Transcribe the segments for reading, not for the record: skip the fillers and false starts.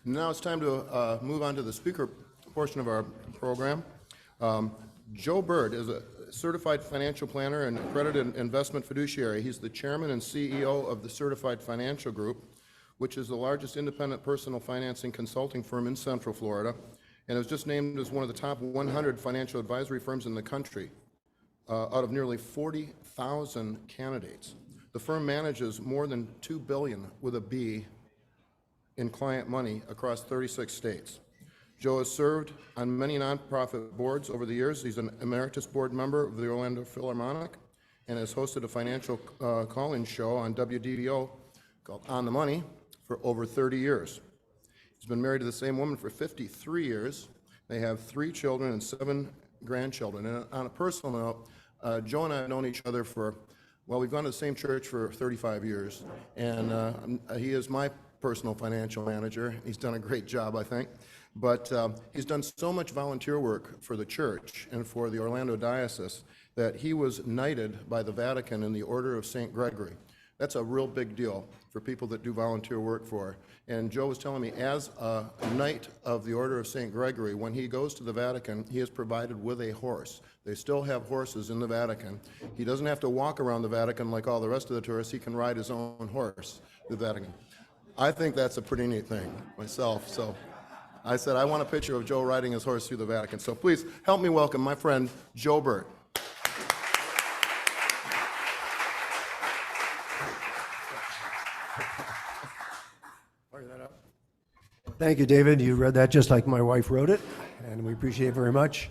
Now it's time to move on to the speaker portion of our program. Joe Bert is a certified financial planner and accredited investment fiduciary. He's the chairman and CEO of the Certified Financial Group, which is the largest independent personal financing consulting firm in Central Florida, and was just named as one of the top 100 financial advisory firms in the country out of nearly 40,000 candidates. The firm manages more than $2 billion with a B in client money across 36 states. Joe has served on many nonprofit boards over the years. He's an emeritus board member of the Orlando Philharmonic and has hosted a financial call-in show on WDVO called On the Money for over 30 years. He's been married to the same woman for 53 years. They have 3 children and 7 grandchildren. And on a personal note, Joe and I have known each other for, well, we've gone to the same church for 35 years, and he is my personal financial manager. He's done a great job, I think. But he's done so much volunteer work for the church and for the Orlando Diocese that he was knighted by the Vatican in the Order of St. Gregory. That's a real big deal for people that do volunteer work for. And Joe was telling me, as a knight of the Order of St. Gregory, when he goes to the Vatican, he is provided with a horse. They still have horses in the Vatican. He doesn't have to walk around the Vatican like all the rest of the tourists. He can ride his own horse to the Vatican. I think that's a pretty neat thing myself. So I said, I want a picture of Joe riding his horse through the Vatican. So please help me welcome my friend, Joe Bert. Thank you, David. You read that just like my wife wrote it, and we appreciate it very much.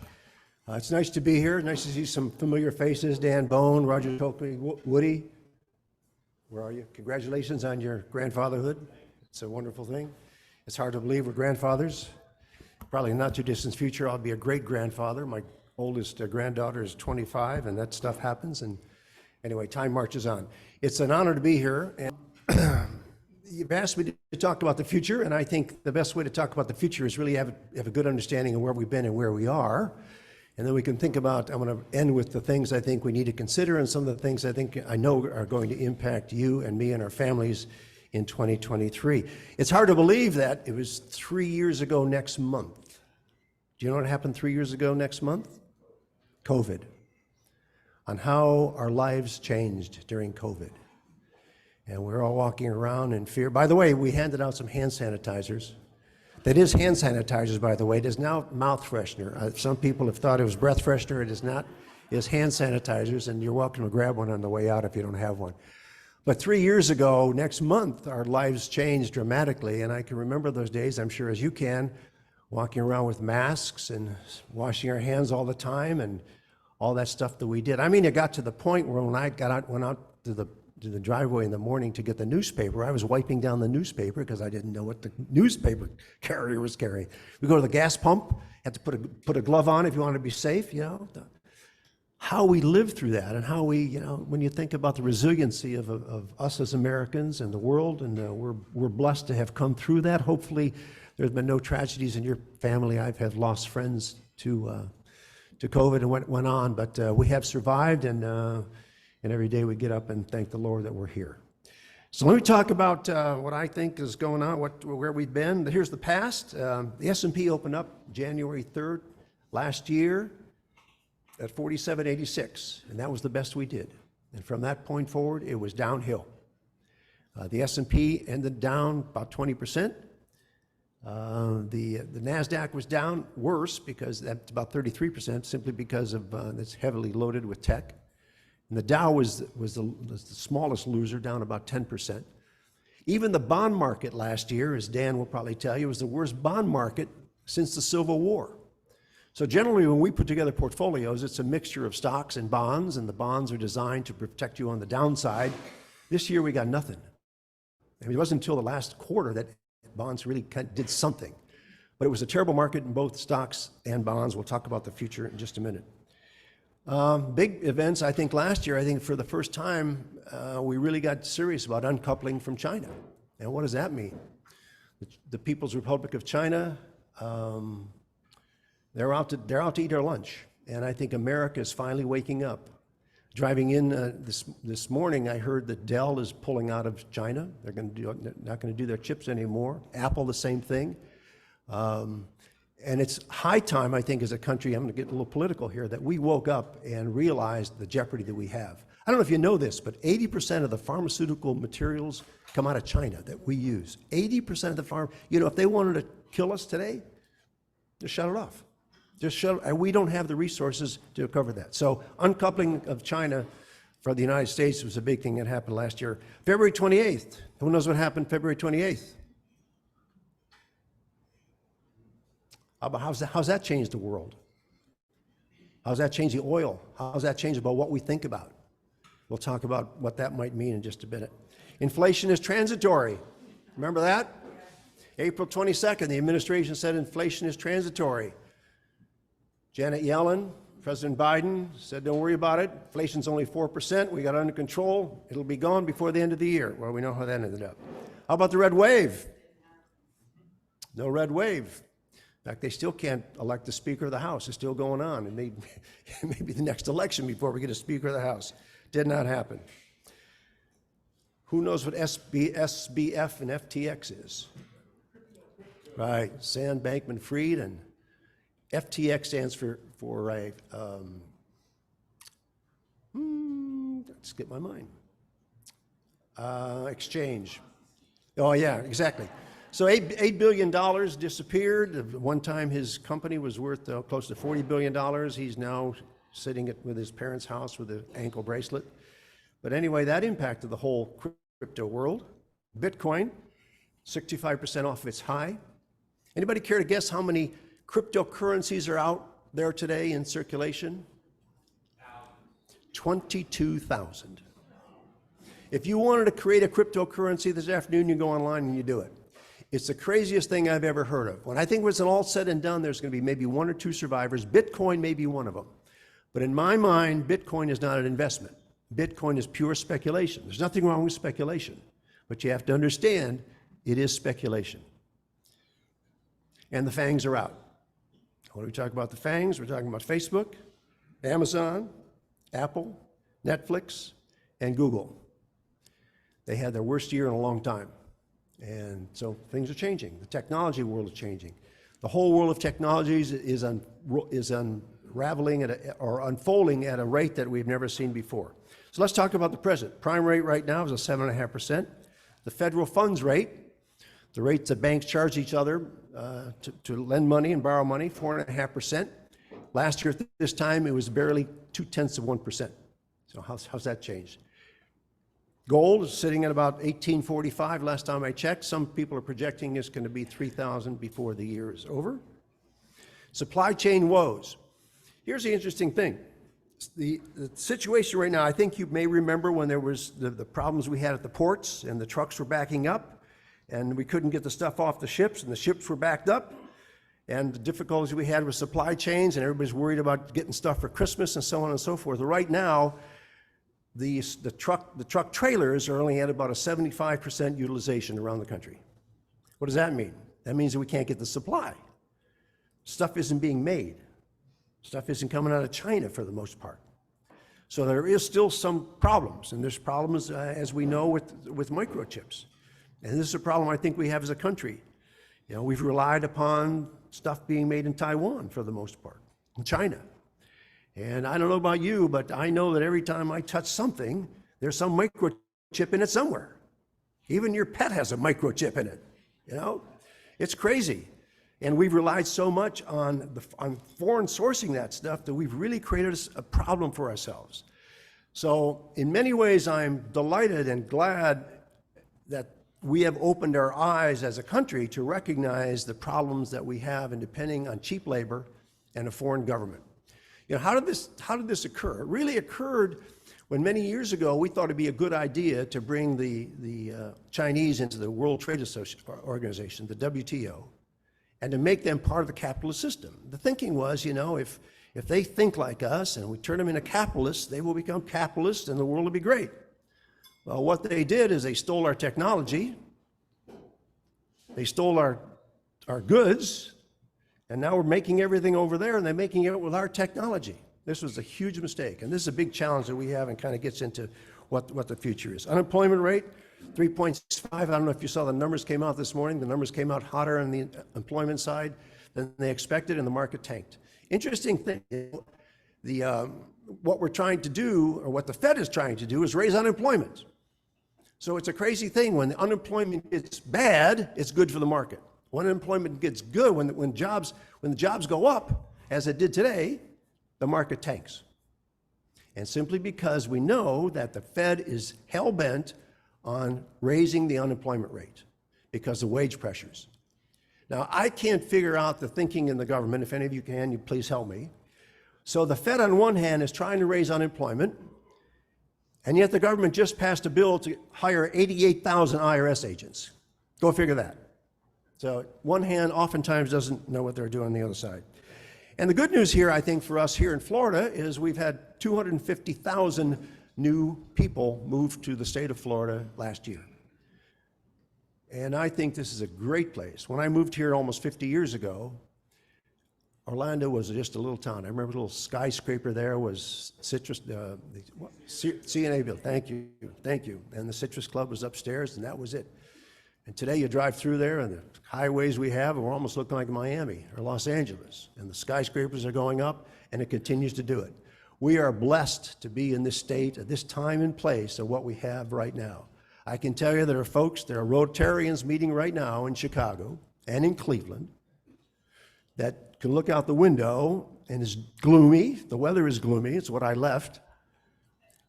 It's nice to be here. Nice to see some familiar faces. Dan Bone, Roger Tolkien, Woody. Where are you? Congratulations on your grandfatherhood. It's a wonderful thing. It's hard to believe we're grandfathers. Probably in not too distant future, I'll be a great-grandfather. My oldest granddaughter is 25, and that stuff happens. And anyway, time marches on. It's an honor to be here. And you've asked me to talk about the future, and I think the best way to talk about the future is really have a good understanding of where we've been and where we are. And then we can think about, I'm going to end with the things I think we need to consider and some of the things I know are going to impact you and me and our families in 2023. It's hard to believe that it was 3 years ago next month. Do you know what happened 3 years ago next month? COVID. On how our lives changed during COVID. And we're all walking around in fear. By the way, we handed out some hand sanitizers. That is hand sanitizers, by the way. It is now mouth freshener. Some people have thought it was breath freshener. It is not. It is hand sanitizers, and you're welcome to grab one on the way out if you don't have one. But 3 years ago, next month, our lives changed dramatically, and I can remember those days, I'm sure as you can, walking around with masks and washing our hands all the time and all that stuff that we did. I mean, it got to the point where when I went out to the driveway in the morning to get the newspaper, I was wiping down the newspaper because I didn't know what the newspaper carrier was carrying. We go to the gas pump, had to put a glove on if you want to be safe, you know. How we lived through that, and how we, you know, when you think about the resiliency of us as Americans and the world, and we're blessed to have come through that. Hopefully there's been no tragedies in your family. I've had lost friends to COVID and went on, but we have survived, and every day we get up and thank the Lord that we're here. So let me talk about what I think is going on, where we've been. Here's the past. The S&P opened up January 3rd last year at 4786, and that was the best we did. And from that point forward, it was downhill. The S&P ended down about 20%. The NASDAQ was down worse, because that's about 33%, simply because of it's heavily loaded with tech. And the Dow was the smallest loser, down about 10%. Even the bond market last year, as Dan will probably tell you, was the worst bond market since the Civil War. So generally, when we put together portfolios, it's a mixture of stocks and bonds, and the bonds are designed to protect you on the downside. This year, we got nothing. I mean, it wasn't until the last quarter that bonds really did something. But it was a terrible market in both stocks and bonds. We'll talk about the future in just a minute. Big events, I think last year, I think for the first time, we really got serious about uncoupling from China. And what does that mean? The People's Republic of China, they're out to eat our lunch. And I think America is finally waking up Driving in this morning, I heard that Dell is pulling out of China. They're not going to do their chips anymore. Apple, the same thing. And it's high time, I think, as a country, I'm going to get a little political here, that we woke up and realized the jeopardy that we have. I don't know if you know this, but 80% of the pharmaceutical materials come out of China that we use. 80% of the if they wanted to kill us today, just shut it off. And we don't have the resources to cover that. So uncoupling of China for the United States was a big thing that happened last year. February 28th, who knows what happened February 28th? How's that changed the world? How's that changed the oil? How's that changed about what we think about? We'll talk about what that might mean in just a minute. Inflation is transitory. Remember that? April 22nd, the administration said inflation is transitory. Janet Yellen, President Biden said, don't worry about it. Inflation's only 4%. We got it under control. It'll be gone before the end of the year. Well, we know how that ended up. How about the red wave? No red wave. In fact, they still can't elect the Speaker of the House. It's still going on. It may be the next election before we get a Speaker of the House. Did not happen. Who knows what SBF and FTX is? Right, Sand Bankman-Fried, and FTX stands for skip my mind. Exchange. Oh yeah, exactly. So $8 billion disappeared. One time his company was worth close to $40 billion. He's now sitting with his parents' house with an ankle bracelet. But anyway, that impacted the whole crypto world. Bitcoin, 65% off of its high. Anybody care to guess how many cryptocurrencies are out there today in circulation? 22,000. If you wanted to create a cryptocurrency this afternoon, you go online and you do it. It's the craziest thing I've ever heard of. When I think when it's all said and done, there's going to be maybe one or two survivors. Bitcoin may be one of them. But in my mind, Bitcoin is not an investment. Bitcoin is pure speculation. There's nothing wrong with speculation. But you have to understand, it is speculation. And the FANGs are out. When we talk about the FANGs, we're talking about Facebook, Amazon, Apple, Netflix, and Google. They had their worst year in a long time. And so things are changing. The technology world is changing. The whole world of technologies is unraveling or unfolding at a rate that we've never seen before. So let's talk about the present. Prime rate right now is a 7.5%. The federal funds rate, the rates that banks charge each other to lend money and borrow money, 4.5%. Last year at this time, it was barely 0.2%. So how's that changed? Gold is sitting at about $1845 last time I checked. Some people are projecting it's going to be $3,000 before the year is over. Supply chain woes. Here's the interesting thing. The situation right now, I think you may remember when there was the problems we had at the ports and the trucks were backing up and we couldn't get the stuff off the ships and the ships were backed up, and the difficulties we had with supply chains, and everybody's worried about getting stuff for Christmas and so on and so forth. Right now, the truck trailers are only at about a 75% utilization around the country. What does that mean? That means that we can't get the supply. Stuff isn't being made. Stuff isn't coming out of China for the most part. So there is still some problems, and there's problems, as we know, with microchips. And this is a problem I think we have as a country. You know, we've relied upon stuff being made in Taiwan for the most part, in China. And I don't know about you, but I know that every time I touch something, there's some microchip in it somewhere. Even your pet has a microchip in it, you know? It's crazy. And we've relied so much on foreign sourcing that stuff that we've really created a problem for ourselves. So in many ways, I'm delighted and glad that we have opened our eyes as a country to recognize the problems that we have in depending on cheap labor and a foreign government. You know, how did this occur? It really occurred when many years ago we thought it'd be a good idea to bring the Chinese into the World Trade Organization, the WTO, and to make them part of the capitalist system. The thinking was, you know, if they think like us and we turn them into capitalists, they will become capitalists and the world will be great. Well, what they did is they stole our technology, they stole our goods, and now we're making everything over there and they're making it with our technology. This was a huge mistake, and this is a big challenge that we have and kind of gets into what the future is. Unemployment rate, 3.65. I don't know if you saw the numbers came out this morning. The numbers came out hotter on the employment side than they expected, and the market tanked. Interesting thing, what we're trying to do, or what the Fed is trying to do, is raise unemployment. So it's a crazy thing. When the unemployment gets bad, it's good for the market. When unemployment gets good, when the jobs go up, as it did today, the market tanks. And simply because we know that the Fed is hell-bent on raising the unemployment rate because of wage pressures. Now, I can't figure out the thinking in the government. If any of you can, you please help me. So the Fed on one hand is trying to raise unemployment, and yet the government just passed a bill to hire 88,000 IRS agents. Go figure that. So one hand oftentimes doesn't know what they're doing on the other side. And the good news here, I think, for us here in Florida is we've had 250,000 new people move to the state of Florida last year. And I think this is a great place. When I moved here almost 50 years ago, Orlando was just a little town. I remember a little skyscraper there was Citrus, CNA building. Thank you. And the Citrus Club was upstairs, and that was it. And today you drive through there, and the highways we have are almost looking like Miami or Los Angeles. And the skyscrapers are going up, and it continues to do it. We are blessed to be in this state at this time and place of what we have right now. I can tell you there are Rotarians meeting right now in Chicago and in Cleveland that can look out the window and is gloomy. The weather is gloomy. It's what I left.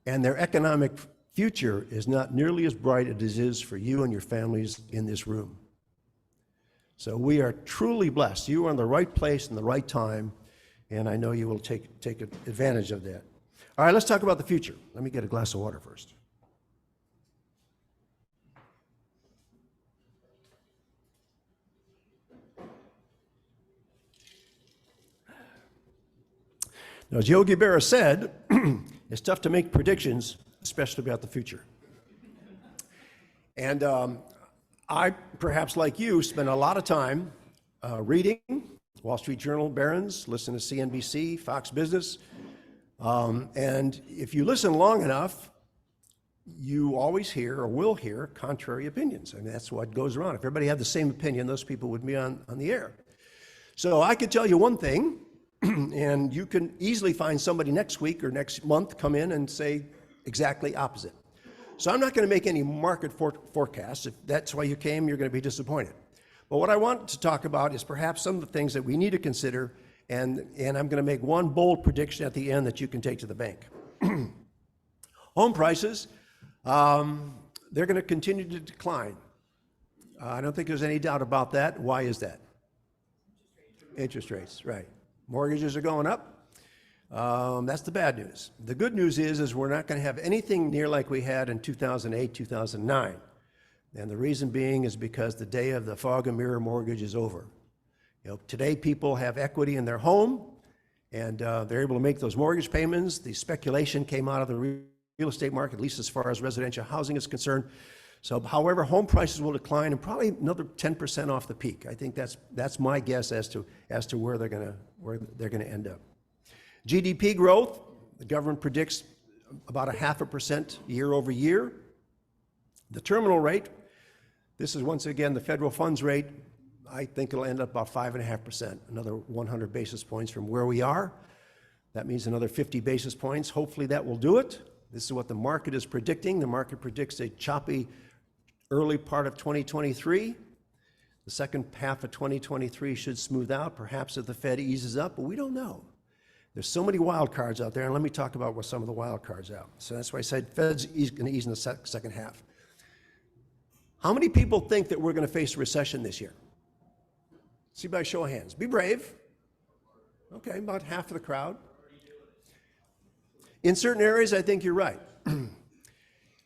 And their economic future is not nearly as bright as it is for you and your families in this room. So we are truly blessed. You are in the right place in the right time, and I know you will take advantage of that. All right, let's talk about the future. Let me get a glass of water first. Now, as Yogi Berra said, it's tough to make predictions, especially about the future. And I, perhaps like you, spend a lot of time reading Wall Street Journal, Barron's, listen to CNBC, Fox Business. And if you listen long enough, you always hear or will hear contrary opinions. I mean, that's what goes around. If everybody had the same opinion, those people would be on the air. So I could tell you one thing, and you can easily find somebody next week or next month come in and say exactly opposite. So I'm not going to make any market forecasts. If that's why you came, you're going to be disappointed. But what I want to talk about is perhaps some of the things that we need to consider, and I'm going to make one bold prediction at the end that you can take to the bank. Home prices, they're going to continue to decline. I don't think there's any doubt about that. Why is that? Interest rates, right. Mortgages are going up. That's the bad news. The good news is we're not going to have anything near like we had in 2008, 2009. And the reason being is because the day of the fog and mirror mortgage is over. You know, today people have equity in their home, and they're able to make those mortgage payments. The speculation came out of the real estate market, at least as far as residential housing is concerned. So, however, home prices will decline and probably another 10% off the peak. I think that's my guess as to where they're going to end up. GDP growth, the government predicts about 0.5% year over year. The terminal rate, this is once again the federal funds rate. I think it'll end up about 5.5%, another 100 basis points from where we are. That means another 50 basis points. Hopefully that will do it. This is what the market is predicting. The market predicts a choppy early part of 2023. The second half of 2023 should smooth out, perhaps if the Fed eases up, but we don't know. There's so many wild cards out there, and let me talk about what some of the wild cards are. So that's why I said Fed's going to ease in the second half. How many people think that we're going to face a recession this year? See by show of hands. Be brave. Okay, about half of the crowd. In certain areas, I think you're right.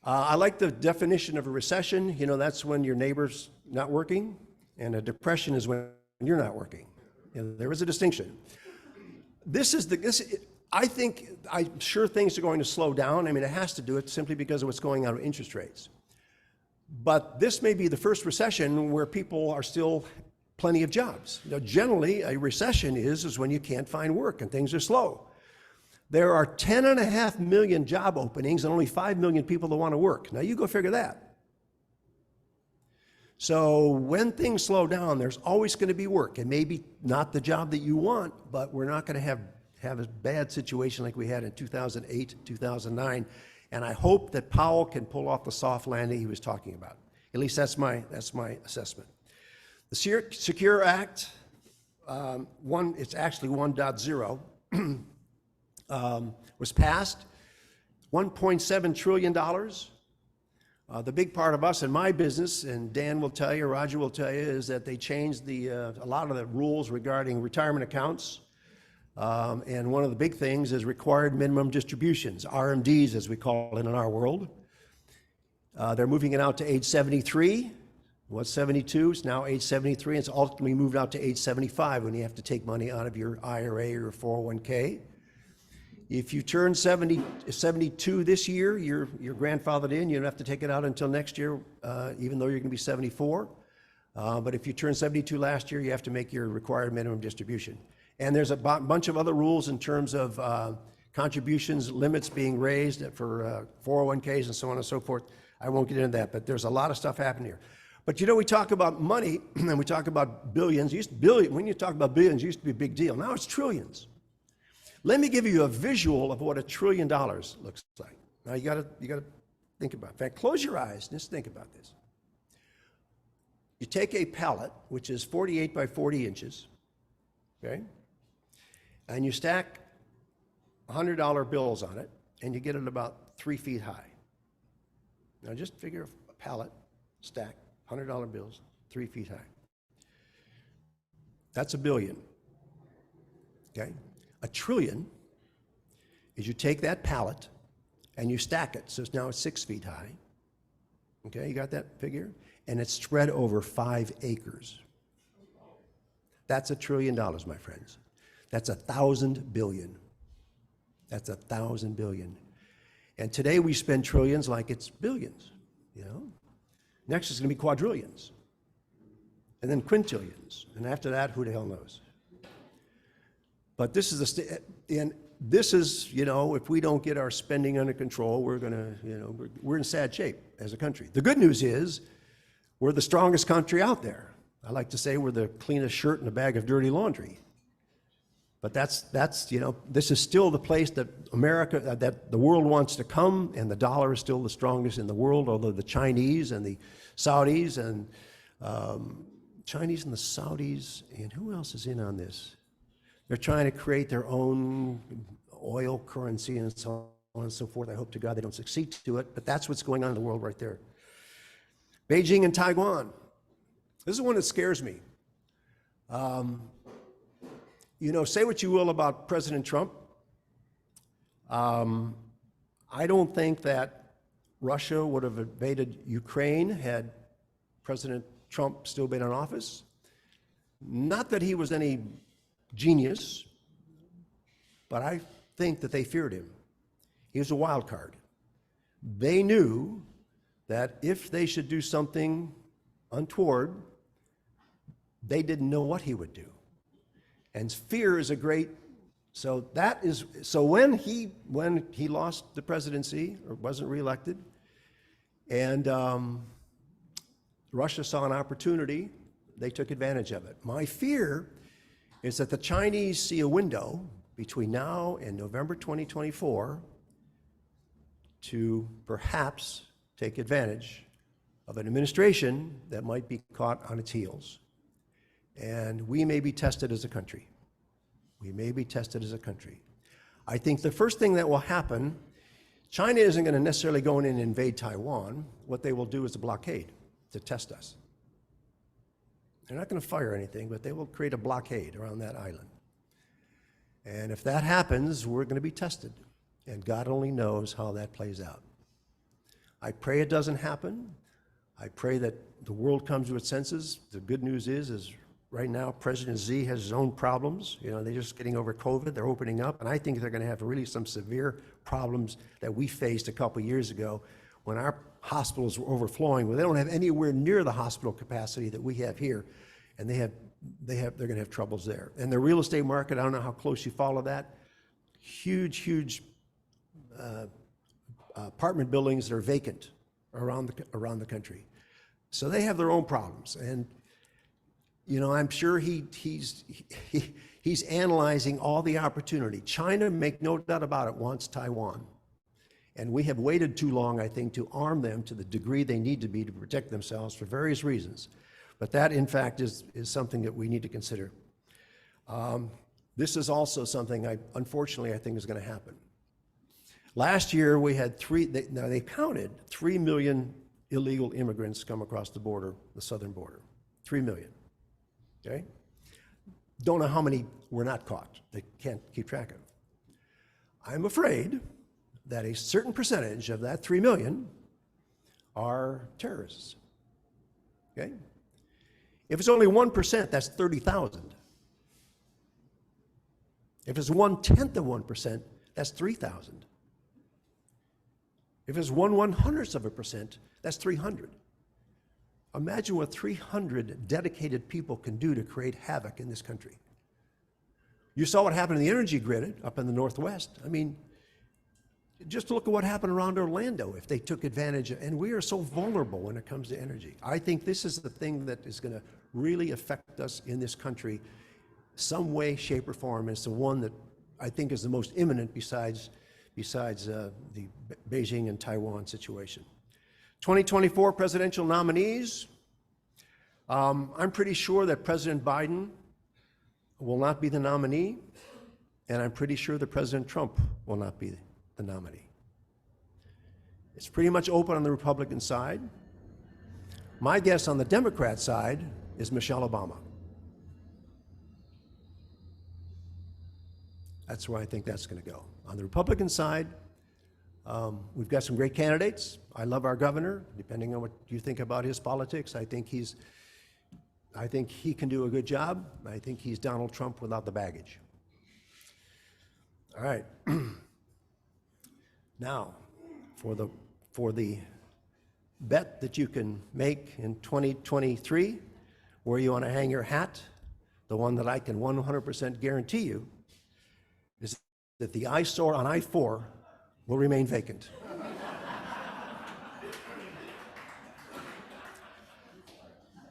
I like the definition of a recession. You know, that's when your neighbor's not working, and a depression is when you're not working. You know, there is a distinction. I'm sure things are going to slow down. I mean, it has to do it simply because of what's going on with interest rates. But this may be the first recession where people are still plenty of jobs. You know, generally, a recession is when you can't find work and things are slow. There are 10.5 million job openings and only 5 million people that want to work. Now you go figure that. So when things slow down, there's always going to be work. And maybe not the job that you want, but we're not going to have a bad situation like we had in 2008, 2009. And I hope that Powell can pull off the soft landing he was talking about. At least that's my assessment. The Secure Act, it's actually 1.0, was passed. $1.7 trillion. The big part of us in my business, and Dan will tell you, Roger will tell you, is that they changed a lot of the rules regarding retirement accounts. And one of the big things is required minimum distributions, RMDs as we call it in our world. They're moving it out to age 73. It was 72, it's now age 73. It's ultimately moved out to age 75 when you have to take money out of your IRA or your 401k. If you turn 72 this year, you're grandfathered in. You don't have to take it out until next year, even though you're going to be 74. But if you turned 72 last year, you have to make your required minimum distribution. And there's a bunch of other rules in terms of contributions, limits being raised for 401ks and so on and so forth. I won't get into that, but there's a lot of stuff happening here. But you know, we talk about money and we talk about billions. When you talk about billions, it used to be a big deal. Now it's trillions. Let me give you a visual of what $1 trillion looks like. Now you gotta think about it. In fact, close your eyes and just think about this. You take a pallet, which is 48 by 40 inches, okay? And you stack $100 bills on it, and you get it about 3 feet high. Now just figure a pallet, stack, $100 bills, 3 feet high. That's $1 billion, okay? $1 trillion is you take that pallet and you stack it, so now it's 6 feet high. Okay, you got that figure? And it's spread over 5 acres. That's $1 trillion, my friends. That's 1,000 billion. That's 1,000 billion. And today we spend trillions like it's billions, you know? Next is going to be quadrillions. And then quintillions. And after that, who the hell knows? But this is you know, if we don't get our spending under control, we're gonna, you know, we're in sad shape as a country. The good news is we're the strongest country out there. I like to say we're the cleanest shirt in a bag of dirty laundry. But that's you know, this is still the place that America, that the world wants to come, and the dollar is still the strongest in the world, although the Chinese and the Saudis and the Saudis, and who else is in on this? They're trying to create their own oil currency and so on and so forth. I hope to God they don't succeed to it, but that's what's going on in the world right there. Beijing and Taiwan. This is one that scares me. You know, say what you will about President Trump. I don't think that Russia would have invaded Ukraine had President Trump still been in office. Not that he was any genius, but I think that they feared him. He was a wild card. They knew that if they should do something untoward, they didn't know what he would do. And fear is a great, so when he lost the presidency or wasn't reelected, and Russia saw an opportunity, they took advantage of it. My fear is that the Chinese see a window between now and November 2024 to perhaps take advantage of an administration that might be caught on its heels. And we may be tested as a country. We may be tested as a country. I think the first thing that will happen, China isn't going to necessarily go in and invade Taiwan. What they will do is a blockade to test us. They're not going to fire anything, but they will create a blockade around that island. And if that happens, we're going to be tested. And God only knows how that plays out. I pray it doesn't happen. I pray that the world comes to its senses. The good news is right now President Xi has his own problems. You know, they're just getting over COVID. They're opening up. And I think they're going to have really some severe problems that we faced a couple years ago when our hospitals were overflowing, where they don't have anywhere near the hospital capacity that we have here, and they're going to have troubles there. And the real estate market, I don't know how close you follow that. huge apartment buildings that are vacant around the country. So they have their own problems, and you know, I'm sure he's analyzing all the opportunity. China, make no doubt about it, wants Taiwan. And we have waited too long, I think, to arm them to the degree they need to be to protect themselves for various reasons. But that, in fact, is something that we need to consider. This is also something, unfortunately, I think is going to happen. Last year, we had they counted 3 million illegal immigrants come across the border, the southern border. 3 million, okay? Don't know how many were not caught. They can't keep track of. I'm afraid that a certain percentage of that 3 million are terrorists, okay? If it's only 1%, that's 30,000. If it's 1/10 of 1%, that's 3,000. If it's 1/100%, that's 300. Imagine what 300 dedicated people can do to create havoc in this country. You saw what happened in the energy grid up in the Northwest. I mean, just look at what happened around Orlando if they took advantage of, and we are so vulnerable when it comes to energy. I think this is the thing that is going to really affect us in this country some way, shape, or form. It's the one that I think is the most imminent besides the Beijing and Taiwan situation. 2024 presidential nominees. I'm pretty sure that President Biden will not be the nominee, and I'm pretty sure that President Trump will not be the nominee. It's pretty much open on the Republican side. My guess on the Democrat side is Michelle Obama. That's where I think that's going to go. On the Republican side, we've got some great candidates. I love our governor. Depending on what you think about his politics, I think he can do a good job. I think he's Donald Trump without the baggage. All right. Now, for the bet that you can make in 2023, where you want to hang your hat, the one that I can 100% guarantee you is that the eyesore on I-4 will remain vacant.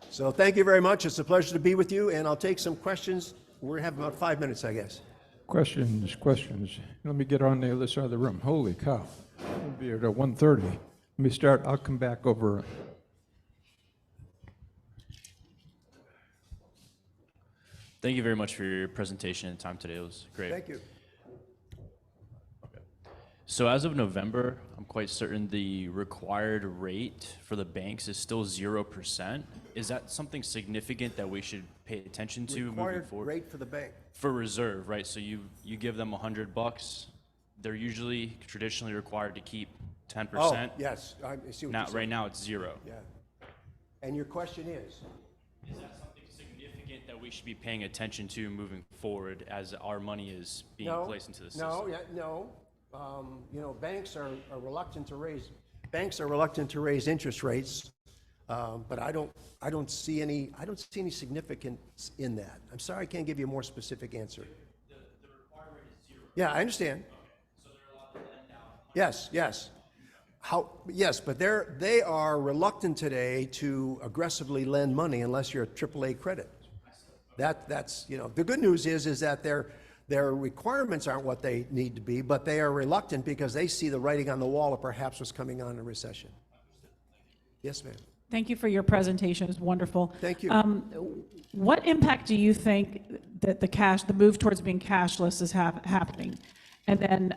So thank you very much. It's a pleasure to be with you, and I'll take some questions. We have about 5 minutes, I guess. Questions. Let me get on the other side of the room. Holy cow. We'll be here at 1:30. Let me start. I'll come back over. Thank you very much for your presentation and time today. It was great. Thank you. So as of November, I'm quite certain the required rate for the banks is still 0%. Is that something significant that we should pay attention to moving Required forward? rate for the bank. For reserve, right? So you give them $100. They're usually traditionally required to keep 10%. Oh, yes. I see what Now, you're saying. right now it's 0. Yeah. And your question is? Is that something significant that we should be paying attention to moving forward as our money is being placed into the system? No. You know, banks are reluctant to raise interest rates, but I don't see any significance in that. I'm sorry, I can't give you a more specific answer. The required rate is 0. Yeah, I understand. Okay. So they're allowed to lend out. Yes. Yes, but they are reluctant today to aggressively lend money unless you're a AAA credit. That's you know, the good news is that their requirements aren't what they need to be, but they are reluctant because they see the writing on the wall of perhaps what's coming on in a recession. Yes, ma'am. Thank you for your presentation. It's wonderful. Thank you. What impact do you think that the move towards being cashless is happening? And then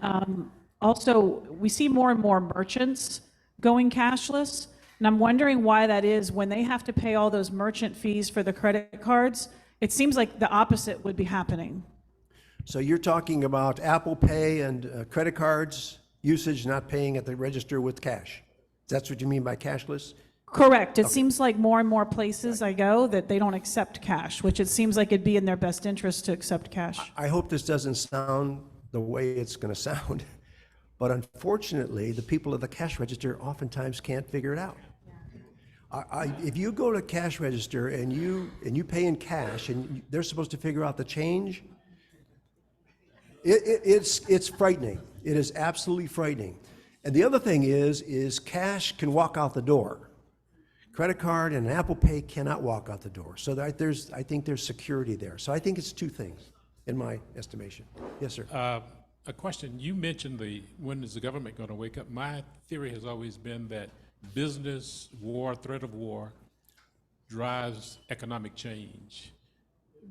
also, we see more and more merchants going cashless, and I'm wondering why that is. When they have to pay all those merchant fees for the credit cards, it seems like the opposite would be happening. So you're talking about Apple Pay and credit cards usage not paying at the register with cash. That's what you mean by cashless? Correct. It seems like more and more places I go that they don't accept cash, which it seems like it'd be in their best interest to accept cash. I hope this doesn't sound the way it's going to sound, but unfortunately, the people at the cash register oftentimes can't figure it out. If you go to cash register and you pay in cash and they're supposed to figure out the change, It's frightening. It is absolutely frightening. And the other thing is cash can walk out the door. Credit card and Apple Pay cannot walk out the door. So I think there's security there. So I think it's two things, in my estimation. Yes, sir. A question, you mentioned when is the government going to wake up? My theory has always been that business, war, threat of war, drives economic change.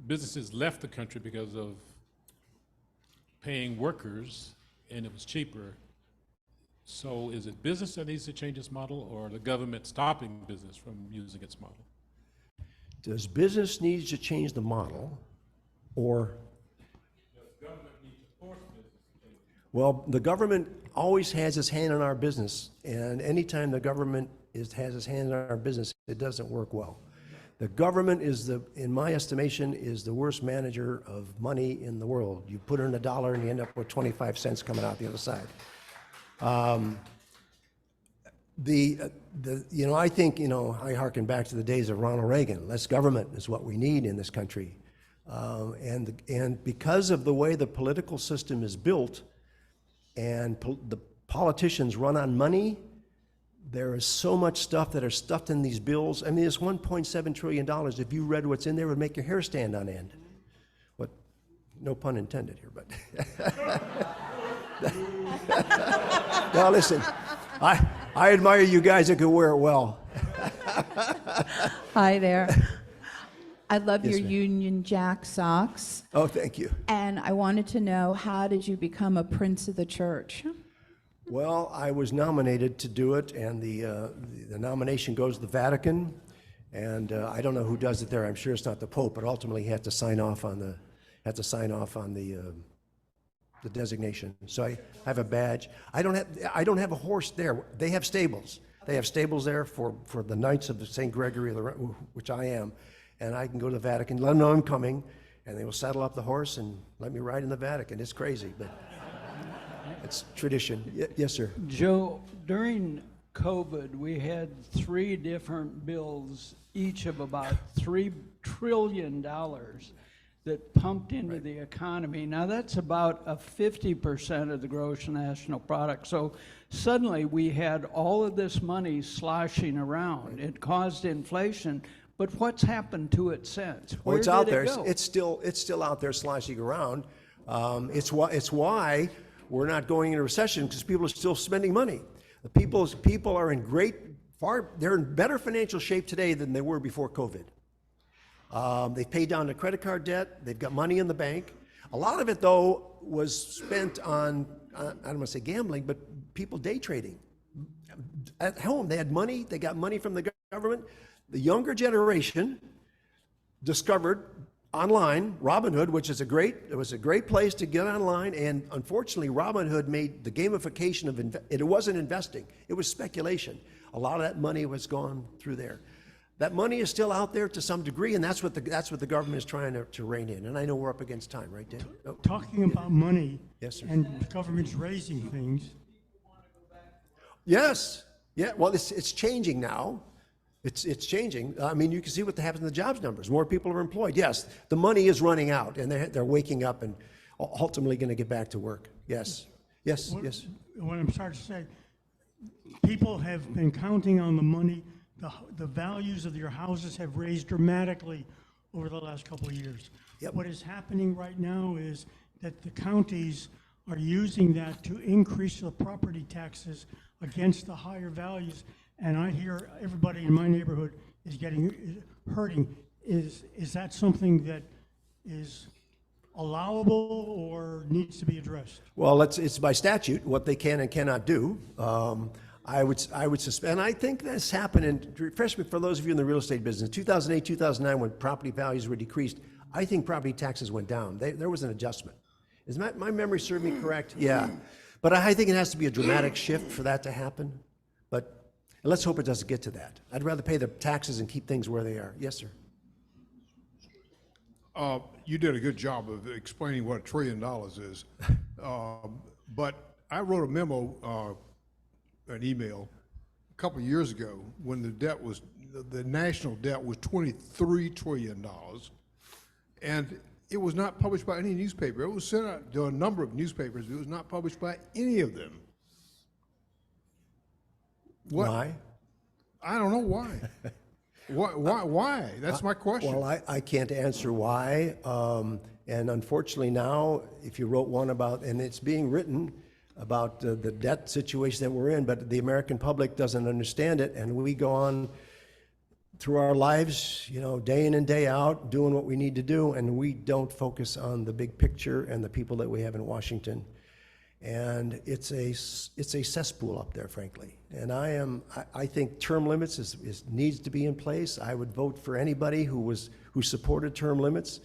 Businesses left the country because of paying workers, and it was cheaper. So is it business that needs to change its model, or the government stopping business from using its model? Does business need to change the model, or? Well, the government always has its hand in our business, and anytime the government has its hand in our business, it doesn't work well. The government in my estimation, is the worst manager of money in the world. You put in $1 and you end up with 25 cents coming out the other side. I think, I hearken back to the days of Ronald Reagan. Less government is what we need in this country. And because of the way the political system is built, and the politicians run on money, there is so much stuff that are stuffed in these bills. I mean, it's $1.7 trillion. If you read what's in there, it would make your hair stand on end. What? No pun intended here, but. Now listen, I admire you guys that can wear it well. Hi there. I love Yes, your ma'am. Union Jack socks. Oh, thank you. And I wanted to know, how did you become a prince of the church? Well, I was nominated to do it, and the nomination goes to the Vatican, and I don't know who does it there. I'm sure it's not the Pope, but ultimately he had to sign off on the designation. So I have a badge. I don't have a horse there. They have stables. They have stables there for the Knights of the St. Gregory, which I am, and I can go to the Vatican, let them know I'm coming, and they will saddle up the horse and let me ride in the Vatican. It's crazy, but it's tradition. Yes, sir. Joe, during COVID, we had 3 different bills, each of about $3 trillion that pumped into the economy. Now that's about a 50% of the gross national product. So suddenly we had all of this money sloshing around. It caused inflation, but what's happened to it since? Well, Where it's out did there. it go? It's still out there sloshing around. It's why we're not going into recession, because people are still spending money. The people are in they're in better financial shape today than they were before COVID. They've paid down their credit card debt. They've got money in the bank. A lot of it, though, was spent on, I don't want to say gambling, but people day trading. At home, they had money. They got money from the government. The younger generation discovered online Robinhood, which is it was a great place to get online. And unfortunately, Robinhood made the gamification of it wasn't investing. It was speculation. A lot of that money was gone through there. That money is still out there to some degree, and that's what the government is trying to rein in. And I know we're up against time, right, Dan? Oh, Talking about money. Yes, sir. And government's raising things. yes. Yeah. Well, it's changing now. It's changing. I mean, you can see what happens in the jobs numbers. More people are employed. Yes, the money is running out, and they're waking up and ultimately going to get back to work. Yes. Yes. Yes. What I'm starting to say, people have been counting on the money. The values of your houses have raised dramatically over the last couple of years. Yep. What is happening right now is that the counties are using that to increase the property taxes against the higher values. And I hear everybody in my neighborhood is hurting. Is that something that is allowable or needs to be addressed? Well, it's by statute what they can and cannot do. I would suspend. I think that's happened. And refresh me, for those of you in the real estate business, 2008, 2009, when property values were decreased, I think property taxes went down. There was an adjustment. Is my memory serve me correct? Yeah. But I think it has to be a dramatic shift for that to happen. But let's hope it doesn't get to that. I'd rather pay the taxes and keep things where they are. Yes, sir. You did a good job of explaining what $1 trillion is. But I wrote a memo, an email, a couple of years ago when the national debt was $23 trillion. And it was not published by any newspaper. It was sent out to a number of newspapers, but it was not published by any of them. What? Why? I don't know why. Why? That's my question. Well, I can't answer why. And unfortunately now, if you wrote one about, and it's being written about the debt situation that we're in, but the American public doesn't understand it, and we go on through our lives, you know, day in and day out, doing what we need to do, and we don't focus on the big picture and the people that we have in Washington. And it's a cesspool up there, frankly. And I think term limits needs to be in place. I would vote for anybody who supported term limits.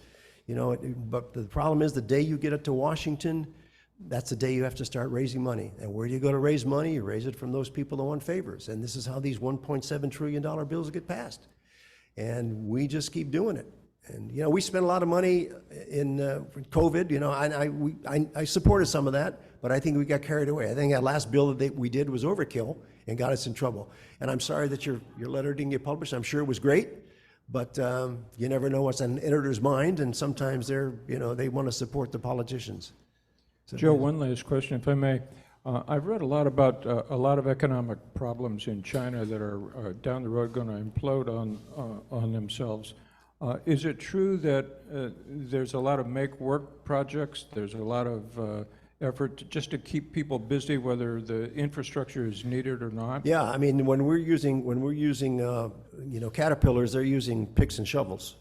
You know, but the problem is the day you get it to Washington, that's the day you have to start raising money. And where do you go to raise money? You raise it from those people that want favors. And this is how these $1.7 trillion bills get passed. And we just keep doing it. And, you know, we spent a lot of money in COVID, you know, I supported some of that, but I think we got carried away. I think that last bill that we did was overkill and got us in trouble. And I'm sorry that your letter didn't get published. I'm sure it was great, but you never know what's on an editor's mind, and sometimes they want to support the politicians. So, Joe, one last question, if I may. I've read a lot about a lot of economic problems in China that are down the road going to implode on themselves. Is it true that there's a lot of make-work projects? There's a lot of effort just to keep people busy, whether the infrastructure is needed or not? yeah, I mean, when we're using you know, caterpillars, they're using picks and shovels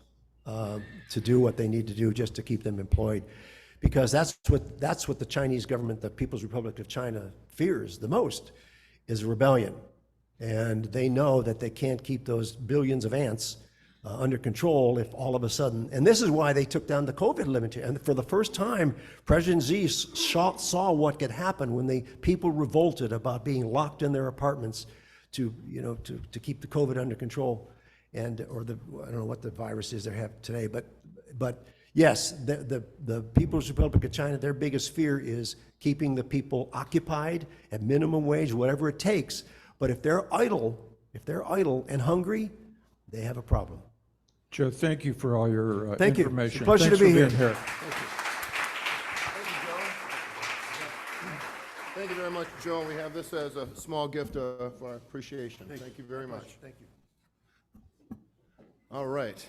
to do what they need to do just to keep them employed, because that's what the Chinese government, the People's Republic of China, fears the most, is rebellion. And they know that they can't keep those billions of ants under control if all of a sudden, and this is why they took down the COVID limit. And for the first time, President Xi saw what could happen when people revolted about being locked in their apartments to keep the COVID under control, or I don't know what the virus is they have today, but yes, the People's Republic of China, their biggest fear is keeping the people occupied at minimum wage, whatever it takes. But if they're idle and hungry, they have a problem. Joe, thank you for all your Thank you. information. It's a pleasure Thanks to be for here. being here. Thank you very much, Joe. We have this as a small gift of our appreciation. Thank you very much. Thank you. All right.